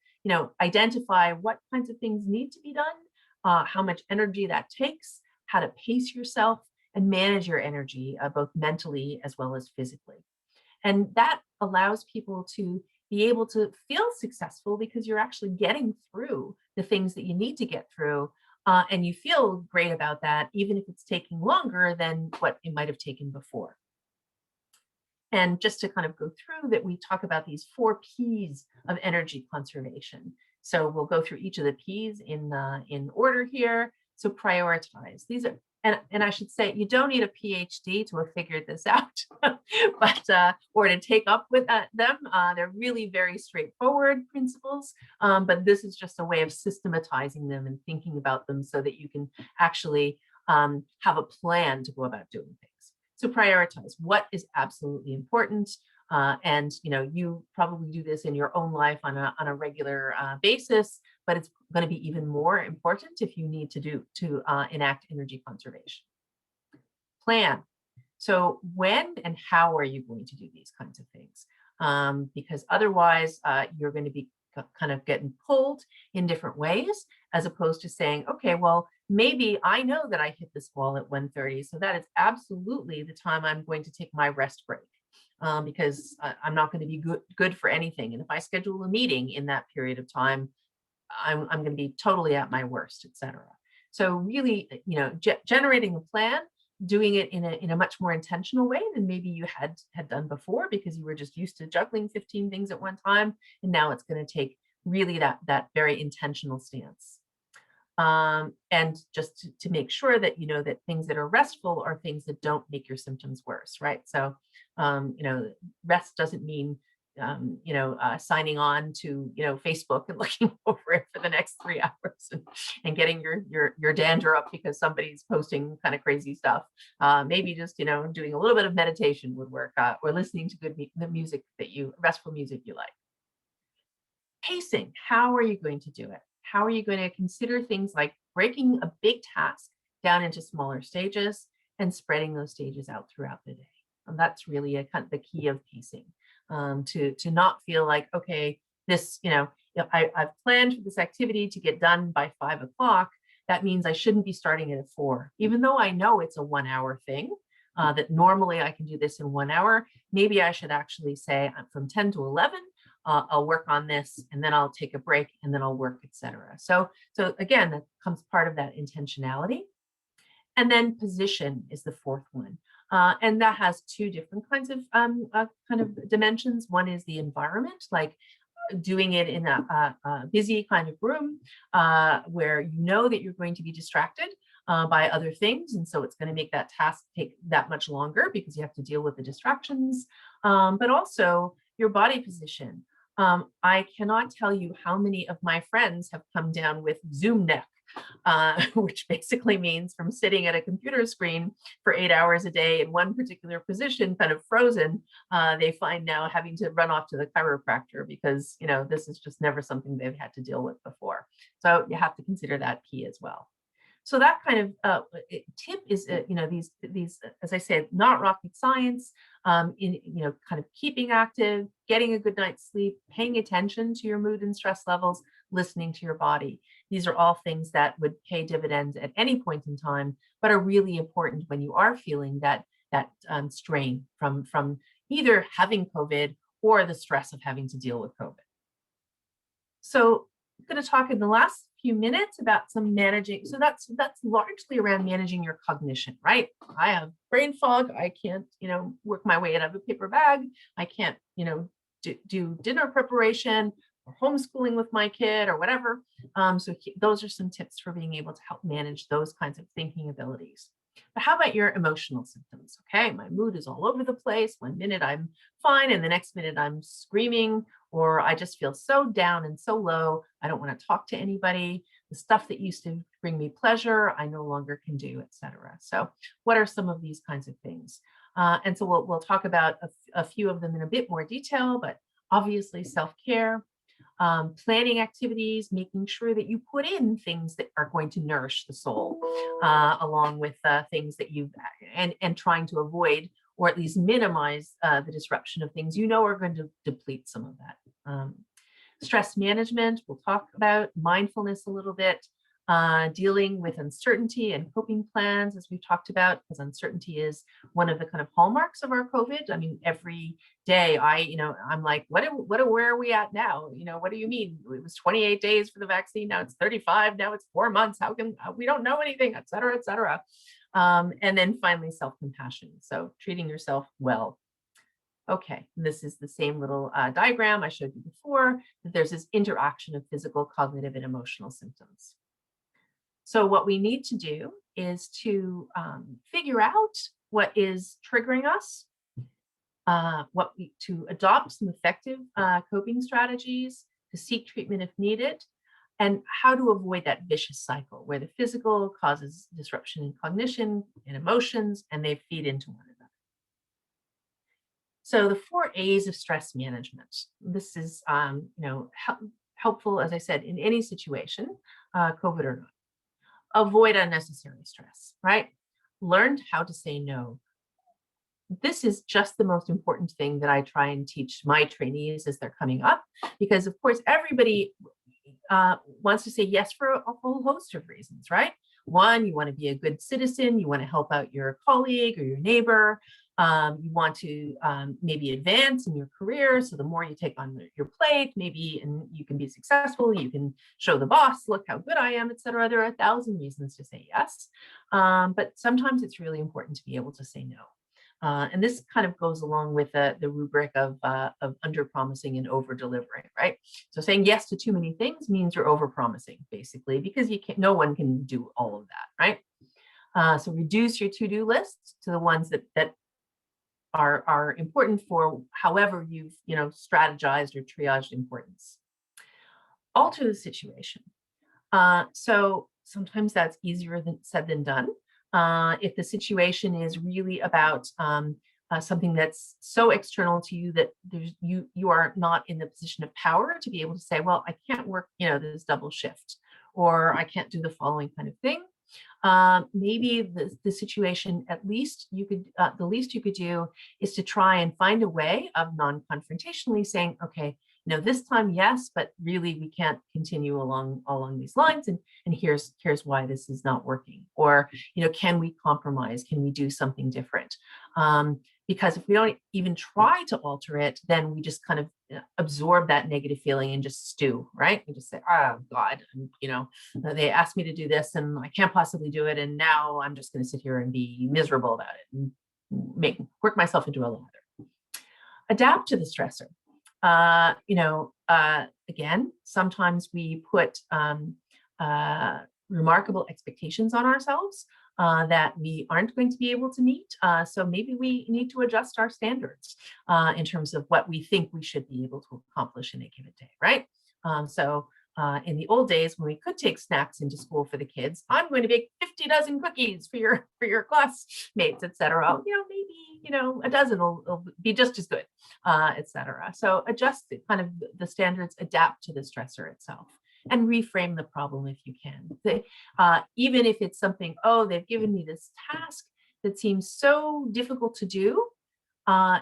identify what kinds of things need to be done, how much energy that takes, how to pace yourself and manage your energy, both mentally as well as physically. And that allows people to be able to feel successful because you're actually getting through the things that you need to get through. And you feel great about that, even if it's taking longer than what it might have taken before. And just to kind of go through that, we talk about these 4 P's of energy conservation. So we'll go through each of the P's in order here. So prioritize. These are, and I should say, you don't need a PhD to have figured this out, but or to take up with them. They're really very straightforward principles, but this is just a way of systematizing them and thinking about them so that you can actually have a plan to go about doing things. So prioritize what is absolutely important. And you probably do this in your own life on a regular basis, but it's going to be even more important if you need to enact energy conservation. Plan. So when and how are you going to do these kinds of things? Because otherwise you're going to be kind of getting pulled in different ways, as opposed to saying, okay, well, maybe I know that I hit this wall at 1:30, so that is absolutely the time I'm going to take my rest break. because I'm not going to be good for anything. And if I schedule a meeting in that period of time, I'm going to be totally at my worst, etc. So really, generating a plan, doing it in a much more intentional way than maybe you had done before, because you were just used to juggling 15 things at one time, and now it's going to take really that very intentional stance. And just to make sure that you know that things that are restful are things that don't make your symptoms worse, right? So, rest doesn't mean signing on to Facebook and looking over it for the next 3 hours and getting your dander up because somebody's posting kind of crazy stuff. Maybe just doing a little bit of meditation would work, or listening to the music restful music you like. Pacing. How are you going to do it? How are you going to consider things like breaking a big task down into smaller stages and spreading those stages out throughout the day? And that's really kind of the key of pacing, to not feel like, okay, this, I've planned for this activity to get done by 5 o'clock. That means I shouldn't be starting it at 4, even though I know it's a 1 hour thing. That normally I can do this in 1 hour. Maybe I should actually say from 10 to 11. I'll work on this, and then I'll take a break, and then I'll work, etc. So again, that comes part of that intentionality. And then position is the fourth one. And that has 2 different kinds of kind of dimensions. One is the environment, like doing it in a busy kind of room where you know that you're going to be distracted by other things. And so it's going to make that task take that much longer because you have to deal with the distractions, but also your body position. I cannot tell you how many of my friends have come down with Zoom neck, which basically means from sitting at a computer screen for 8 hours a day in one particular position, kind of frozen, they find now having to run off to the chiropractor because, this is just never something they've had to deal with before. So you have to consider that key as well. So that kind of tip is, these, as I said, not rocket science, kind of keeping active, getting a good night's sleep, paying attention to your mood and stress levels, listening to your body. These are all things that would pay dividends at any point in time, but are really important when you are feeling that strain from either having COVID or the stress of having to deal with COVID. So I'm going to talk in the last few minutes about some managing. So that's largely around managing your cognition, right? I have brain fog. I can't, work my way out of a paper bag. I can't, do dinner preparation or homeschooling with my kid or whatever. So those are some tips for being able to help manage those kinds of thinking abilities. But how about your emotional symptoms? Okay, my mood is all over the place. One minute I'm fine, and the next minute I'm screaming, or I just feel so down and so low. I don't want to talk to anybody. The stuff that used to bring me pleasure, I no longer can do, etc. So what are some of these kinds of things? And so we'll talk about a few of them in a bit more detail, but obviously self-care, planning activities, making sure that you put in things that are going to nourish the soul, along with things that and trying to avoid or at least minimize the disruption of things are going to deplete some of that. Stress management, we'll talk about mindfulness a little bit, dealing with uncertainty and coping plans, as we've talked about, because uncertainty is one of the kind of hallmarks of our COVID. I mean, every day I'm like, where are we at now? What do you mean? It was 28 days for the vaccine. Now it's 35. Now it's 4 months. How can we don't know anything, et cetera, et cetera. And then finally, self-compassion. So treating yourself well. Okay, and this is the same little diagram I showed you before, that there's this interaction of physical, cognitive, and emotional symptoms. So what we need to do is to figure out what is triggering us, to adopt some effective coping strategies, to seek treatment if needed, and how to avoid that vicious cycle where the physical causes disruption in cognition and emotions, and they feed into one another. So the 4 A's of stress management. This is, helpful, as I said, in any situation, COVID or not. Avoid unnecessary stress, right? Learn how to say no. This is just the most important thing that I try and teach my trainees as they're coming up, because of course, everybody wants to say yes for a whole host of reasons, right? One, you want to be a good citizen, you want to help out your colleague or your neighbor, You want to maybe advance in your career. So the more you take on your plate, maybe, and you can be successful, you can show the boss, look how good I am, et cetera. There are 1,000 reasons to say yes. But sometimes it's really important to be able to say no. And this kind of goes along with the rubric of under-promising and over-delivering, right? So saying yes to too many things means you're over-promising, basically, because no one can do all of that, right? So reduce your to-do list to the ones that are important for however you've strategized or triaged importance. Alter the situation. So sometimes that's easier said than done. If the situation is really about something that's so external to you that you are not in the position of power to be able to say, well, I can't work, this double shift, or I can't do the following kind of thing. Maybe the situation, at least the least you could do is to try and find a way of non-confrontationally saying, okay, this time, yes, but really we can't continue along these lines. And here's why this is not working. Or, can we compromise? Can we do something different? Because if we don't even try to alter it, then we just kind of absorb that negative feeling and just stew, right? We just say, oh God, they asked me to do this and I can't possibly do it. And now I'm just going to sit here and be miserable about it and work myself into a lather. Adapt to the stressor. Again, sometimes we put remarkable expectations on ourselves that we aren't going to be able to meet. So maybe we need to adjust our standards in terms of what we think we should be able to accomplish in a given day, right? In the old days, when we could take snacks into school for the kids, I'm going to bake 50 dozen cookies for your classmates, et cetera. Maybe, a dozen will be just as good, et cetera. So adjust the standards, adapt to the stressor itself, and reframe the problem if you can. Even if it's something, they've given me this task that seems so difficult to do.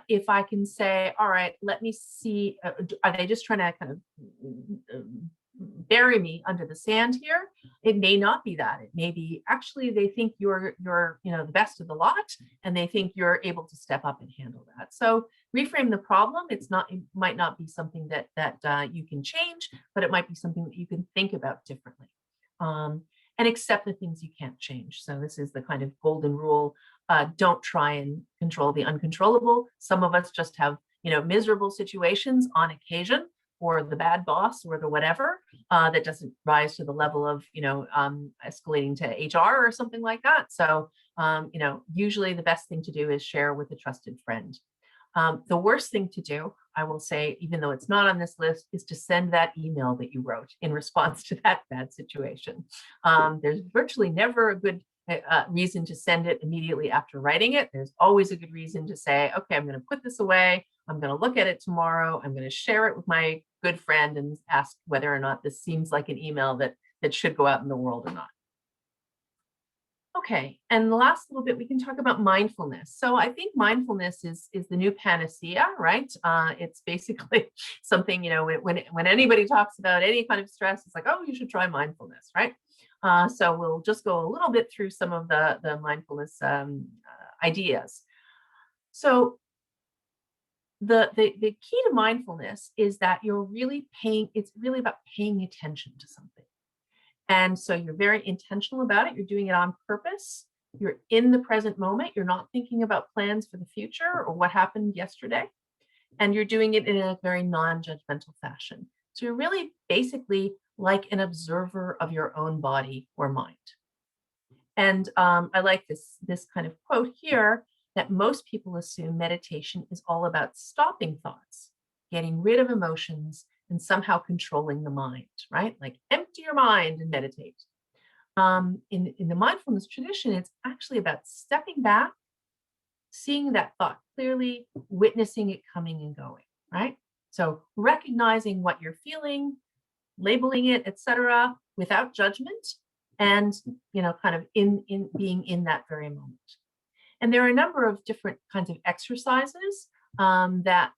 If I can say, all right, let me see, are they just trying to kind of bury me under the sand here? It may not be that. It may be actually they think you're the best of the lot, and they think you're able to step up and handle that. So reframe the problem. It might not be something that you can change, but it might be something that you can think about differently. And accept the things you can't change. So this is the kind of golden rule. Don't try and control the uncontrollable. Some of us just have miserable situations on occasion, or the bad boss, or the whatever, that doesn't rise to the level of, escalating to HR or something like that. So, usually the best thing to do is share with a trusted friend. The worst thing to do, I will say, even though it's not on this list, is to send that email that you wrote in response to that bad situation. There's virtually never a good reason to send it immediately after writing it. There's always a good reason to say, okay, I'm going to put this away. I'm going to look at it tomorrow. I'm going to share it with my good friend and ask whether or not this seems like an email that should go out in the world or not. Okay, and the last little bit, we can talk about mindfulness. So I think mindfulness is the new panacea, right? It's basically something, when anybody talks about any kind of stress, it's like, oh, you should try mindfulness, right? So we'll just go a little bit through some of the mindfulness ideas. So the key to mindfulness is that it's really about paying attention to something. And so you're very intentional about it. You're doing it on purpose. You're in the present moment. You're not thinking about plans for the future or what happened yesterday. And you're doing it in a very non-judgmental fashion. So you're really basically like an observer of your own body or mind. And I like this kind of quote here, that most people assume meditation is all about stopping thoughts, getting rid of emotions, and somehow controlling the mind, right? Like empty your mind and meditate. In the mindfulness tradition, it's actually about stepping back, seeing that thought clearly, witnessing it coming and going, right? So recognizing what you're feeling, labeling it, etc., without judgment, and kind of in being in that very moment. And there are a number of different kinds of exercises that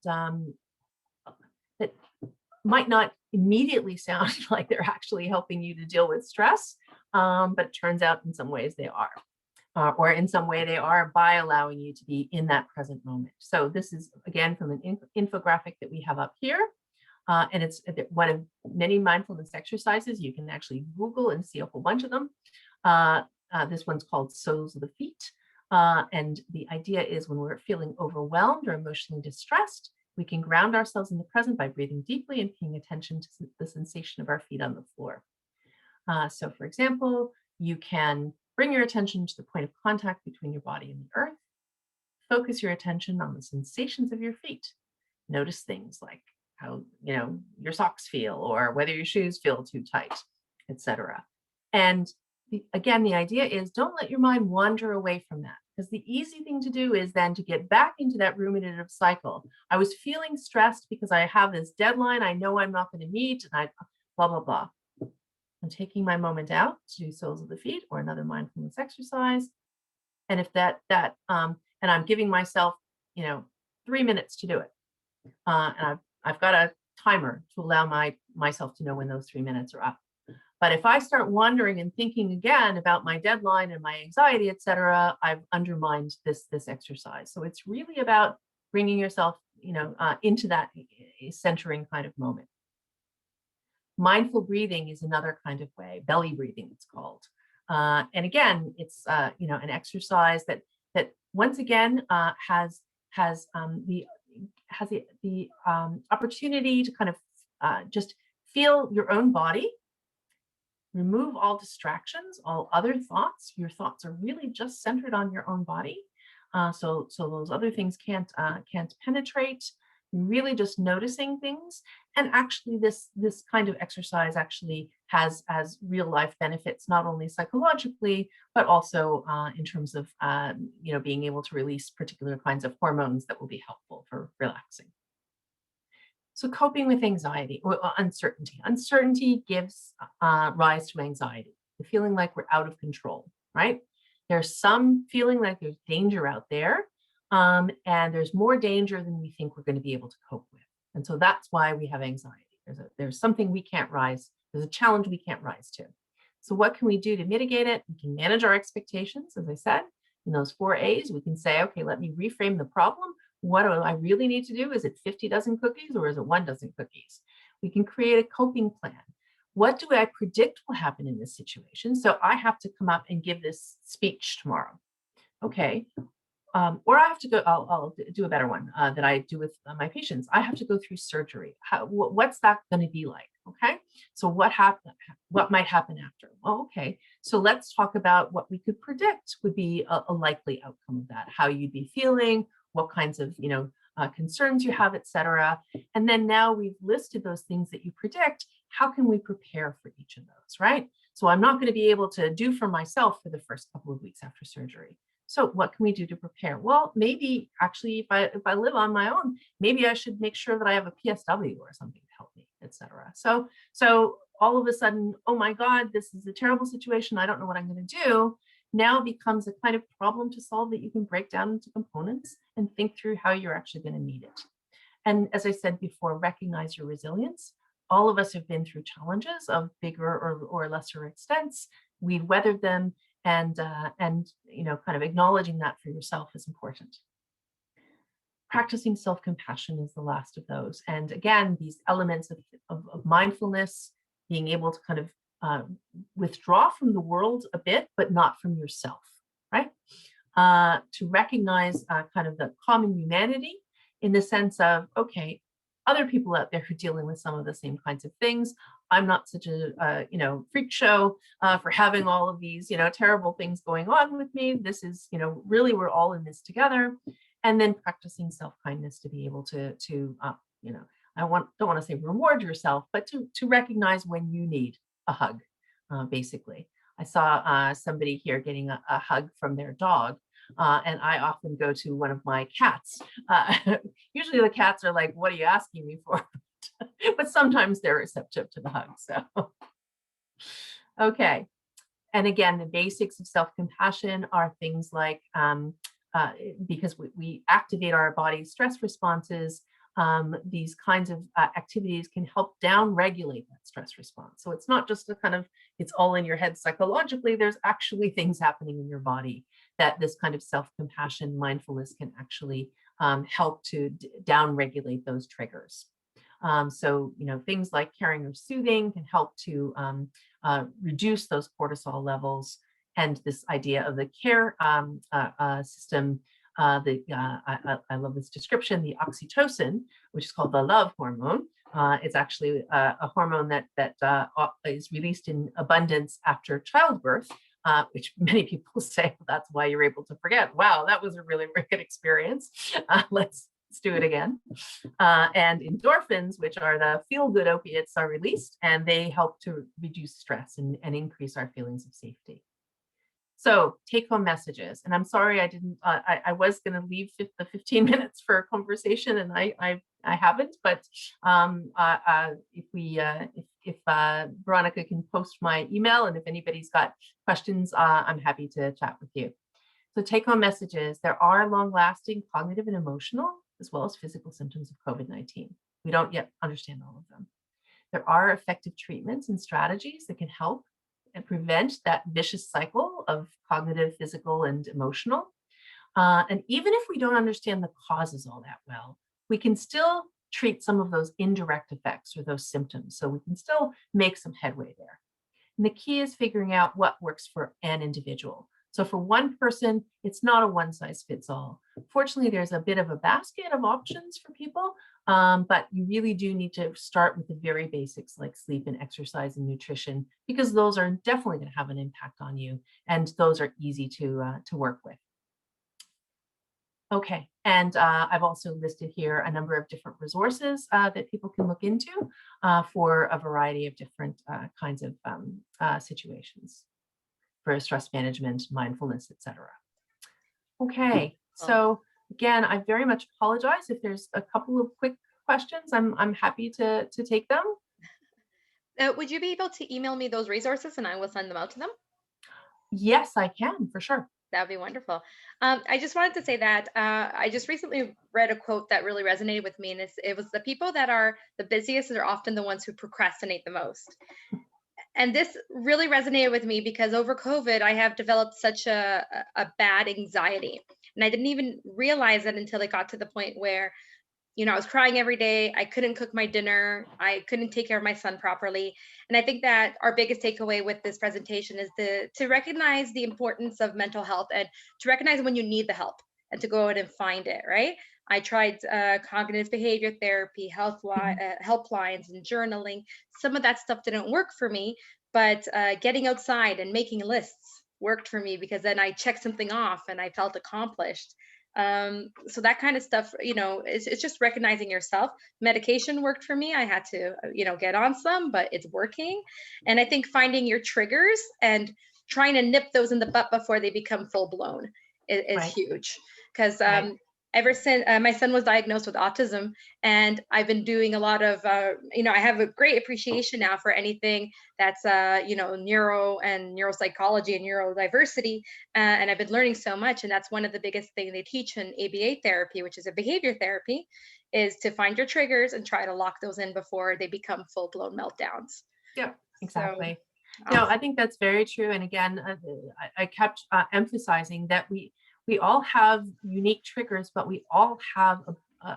might not immediately sound like they're actually helping you to deal with stress, but it turns out in some ways they are. or in some way they are, by allowing you to be in that present moment. So this is, again, from an infographic that we have up here. And it's one of many mindfulness exercises. You can actually Google and see a whole bunch of them. This one's called Soles of the Feet. And the idea is when we're feeling overwhelmed or emotionally distressed, we can ground ourselves in the present by breathing deeply and paying attention to the sensation of our feet on the floor. So for example, you can bring your attention to the point of contact between your body and the earth. Focus your attention on the sensations of your feet. Notice things like how, your socks feel, or whether your shoes feel too tight, etc. And again, the idea is don't let your mind wander away from that, because the easy thing to do is then to get back into that ruminative cycle. I was feeling stressed because I have this deadline I know I'm not going to meet, and I blah, blah, blah. I'm taking my moment out to do soles of the feet or another mindfulness exercise. And if and I'm giving myself, 3 minutes to do it. And I've got a timer to allow myself to know when those 3 minutes are up. But if I start wondering and thinking again about my deadline and my anxiety, et cetera, I've undermined this exercise. So it's really about bringing yourself, into that centering kind of moment. Mindful breathing is another kind of way, belly breathing it's called. And again, it's an exercise that once again has the opportunity to kind of just feel your own body, remove all distractions, all other thoughts. Your thoughts are really just centered on your own body. So those other things can't penetrate. You're really just noticing things. And actually this kind of exercise actually has real life benefits, not only psychologically, but also in terms of being able to release particular kinds of hormones that will be helpful for relaxing. So coping with anxiety or uncertainty. Uncertainty gives rise to anxiety, the feeling like we're out of control, right? There's some feeling like there's danger out there, and there's more danger than we think we're going to be able to cope with. And so that's why we have anxiety. There's something we can't rise. There's a challenge we can't rise to. So what can we do to mitigate it? We can manage our expectations, as I said, in those 4 A's. We can say, okay, let me reframe the problem. What do I really need to do? Is it 50 dozen cookies or is it 1 dozen cookies? We can create a coping plan. What do I predict will happen in this situation? So I have to come up and give this speech tomorrow. Okay. Or I have to go, I'll do a better one that I do with my patients. I have to go through surgery. What's that going to be like? Okay. So what might happen after? Well, okay. So let's talk about what we could predict would be a likely outcome of that, how you'd be feeling, what kinds of, concerns you have, et cetera. And then now we've listed those things that you predict. How can we prepare for each of those, right? So I'm not going to be able to do for myself for the first couple of weeks after surgery. So what can we do to prepare? Well, maybe actually, if I live on my own, maybe I should make sure that I have a PSW or something to help me, et cetera. So all of a sudden, oh my God, this is a terrible situation. I don't know what I'm going to do. Now becomes a kind of problem to solve that you can break down into components and think through how you're actually going to meet it. And as I said before, recognize your resilience. All of us have been through challenges of bigger or lesser extents. We've weathered them, and kind of acknowledging that for yourself is important. Practicing self-compassion is the last of those. And again, these elements of mindfulness, being able to kind of withdraw from the world a bit, but not from yourself, right? To recognize kind of the common humanity in the sense of, okay, other people out there who are dealing with some of the same kinds of things. I'm not such a freak show for having all of these, terrible things going on with me. This is, really, we're all in this together. And then practicing self-kindness to be able to don't want to say reward yourself, but to recognize when you need a hug, basically. I saw somebody here getting a hug from their dog. And I often go to one of my cats. Usually the cats are like, what are you asking me for? But sometimes they're receptive to the hug. So, okay. And again, the basics of self-compassion are things like, because we activate our body's stress responses, these kinds of activities can help down-regulate that stress response. So it's not just a kind of, it's all in your head psychologically, there's actually things happening in your body that this kind of self-compassion mindfulness can actually help to down-regulate those triggers. So, things like caring or soothing can help to reduce those cortisol levels. And this idea of the care system, I love this description, the oxytocin, which is called the love hormone. It's actually a hormone that is released in abundance after childbirth, which many people say, well, that's why you're able to forget. Wow, that was a really, really good experience. Let's do it again. And endorphins, which are the feel-good opiates, are released, and they help to reduce stress and increase our feelings of safety. So take-home messages, and I'm sorry I didn't. I was going to leave the 15 minutes for a conversation, and I haven't. But if Veronica can post my email, and if anybody's got questions, I'm happy to chat with you. So take-home messages: there are long-lasting cognitive and emotional, as well as physical symptoms of COVID-19. We don't yet understand all of them. There are effective treatments and strategies that can help and prevent that vicious cycle of cognitive, physical, and emotional. And even if we don't understand the causes all that well, we can still treat some of those indirect effects or those symptoms. So we can still make some headway there. And the key is figuring out what works for an individual. So for one person, it's not a one size fits all. Fortunately, there's a bit of a basket of options for people, but you really do need to start with the very basics like sleep and exercise and nutrition, because those are definitely going to have an impact on you, and those are easy to work with. Okay, and I've also listed here a number of different resources that people can look into for a variety of different kinds of situations for stress management, mindfulness, etc. Okay, so again, I very much apologize if there's a couple of quick questions. I'm happy to take them. Would you be able to email me those resources and I will send them out to them? Yes, I can, for sure. That'd be wonderful. I just wanted to say that I just recently read a quote that really resonated with me, and it was the people that are the busiest are often the ones who procrastinate the most. And this really resonated with me because over COVID, I have developed such a bad anxiety. And I didn't even realize it until it got to the point where, I was crying every day. I couldn't cook my dinner. I couldn't take care of my son properly. And I think that our biggest takeaway with this presentation is to recognize the importance of mental health and to recognize when you need the help and to go out and find it, right? I tried cognitive behavior therapy, helplines, and journaling. Some of that stuff didn't work for me, but getting outside and making lists worked for me because then I checked something off and I felt accomplished. So that kind of stuff, it's just recognizing yourself. Medication worked for me. I had to, get on some, but it's working. And I think finding your triggers and trying to nip those in the butt before they become full blown is Right. huge. Because Right. ever since my son was diagnosed with autism, and I've been doing a lot of, I have a great appreciation now for anything that's, neuro and neuropsychology and neurodiversity. And I've been learning so much. And that's one of the biggest things they teach in ABA therapy, which is a behavior therapy, is to find your triggers and try to lock those in before they become full blown meltdowns. Yep, exactly. So, No, I think that's very true. And again, I kept emphasizing that we all have unique triggers, but we all have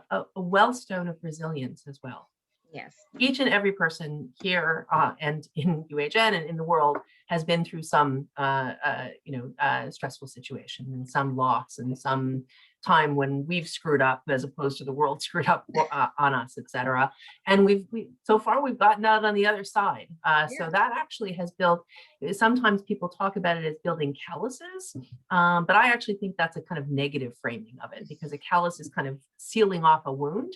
a wellstone of resilience as well. yes. Each and every person here and in UHN and in the world has been through some stressful situation and some loss and some time when we've screwed up as opposed to the world screwed up on us, etc. And we've so far we've gotten out on the other side. So that actually has built. Sometimes people talk about it as building calluses, but I actually think that's a kind of negative framing of it, because a callus is kind of sealing off a wound,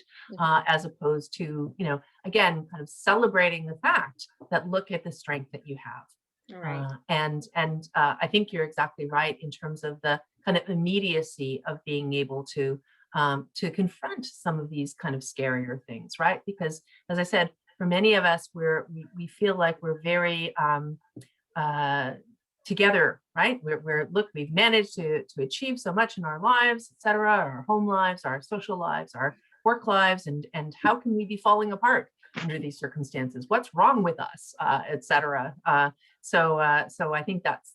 as opposed to, again, kind of celebrating the fact that look at the strength that you have. Right. And I think you're exactly right in terms of the kind of immediacy of being able to confront some of these kind of scarier things, right? Because as I said, for many of us, we feel like we're very together, right? We've managed to achieve so much in our lives, et cetera, our home lives, our social lives, our work lives, and how can we be falling apart? under these circumstances? What's wrong with us, etc. So I think that's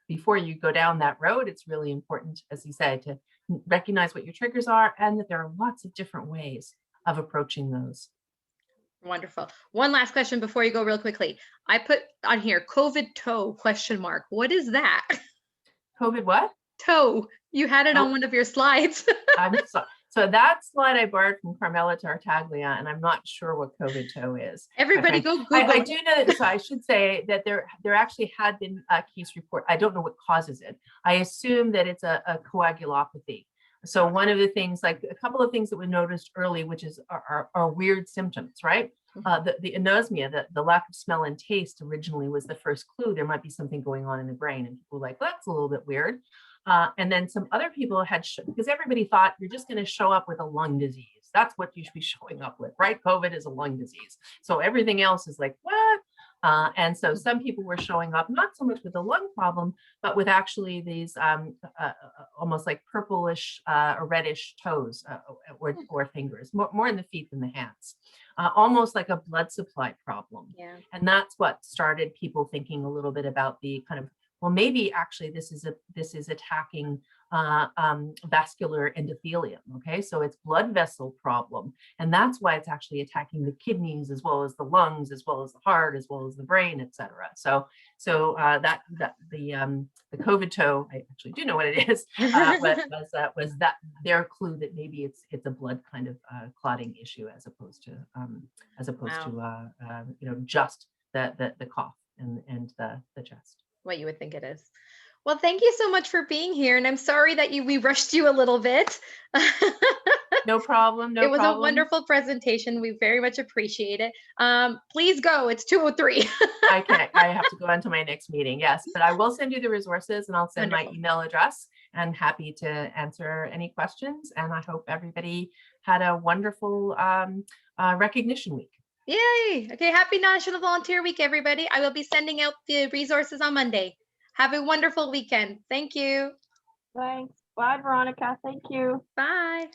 before you go down that road, it's really important, as you said, to recognize what your triggers are and that there are lots of different ways of approaching those. Wonderful. One last question before you go real quickly. I put on here COVID toe question mark. What is that? COVID what? Toe. You had it on one of your slides. I'm sorry. So that slide I borrowed from Carmela Tartaglia, and I'm not sure what COVID toe is. Everybody go Google. I do know, so I should say that there actually had been a case report. I don't know what causes it. I assume that it's a coagulopathy. So one of the things, like a couple of things that we noticed early, which is are weird symptoms, right? The anosmia, the lack of smell and taste originally was the first clue there might be something going on in the brain. And people were like, well, that's a little bit weird. And then some other people had, because everybody thought you're just going to show up with a lung disease. That's what you should be showing up with, right? COVID is a lung disease. So everything else is like, what? And so some people were showing up, not so much with a lung problem, but with actually these almost like purplish or reddish toes or fingers, more in the feet than the hands, almost like a blood supply problem. Yeah. And that's what started people thinking a little bit about the kind of, well, maybe actually this is attacking vascular endothelium. Okay, so it's blood vessel problem, and that's why it's actually attacking the kidneys as well as the lungs, as well as the heart, as well as the brain, etc. So the COVID toe, I actually do know what it is, was that their clue that maybe it's a blood kind of clotting issue as opposed to just the cough and the chest. What you would think it is. Well, thank you so much for being here. And I'm sorry that we rushed you a little bit. No problem. It was a wonderful presentation. We very much appreciate it. Please go. It's 2:03. I have to go on to my next meeting. Yes, but I will send you the resources and I'll send my email address, and happy to answer any questions. And I hope everybody had a wonderful recognition week. Yay. Okay. Happy National Volunteer Week, everybody. I will be sending out the resources on Monday. Have a wonderful weekend. Thank you. Thanks. Bye, Veronica. Thank you. Bye.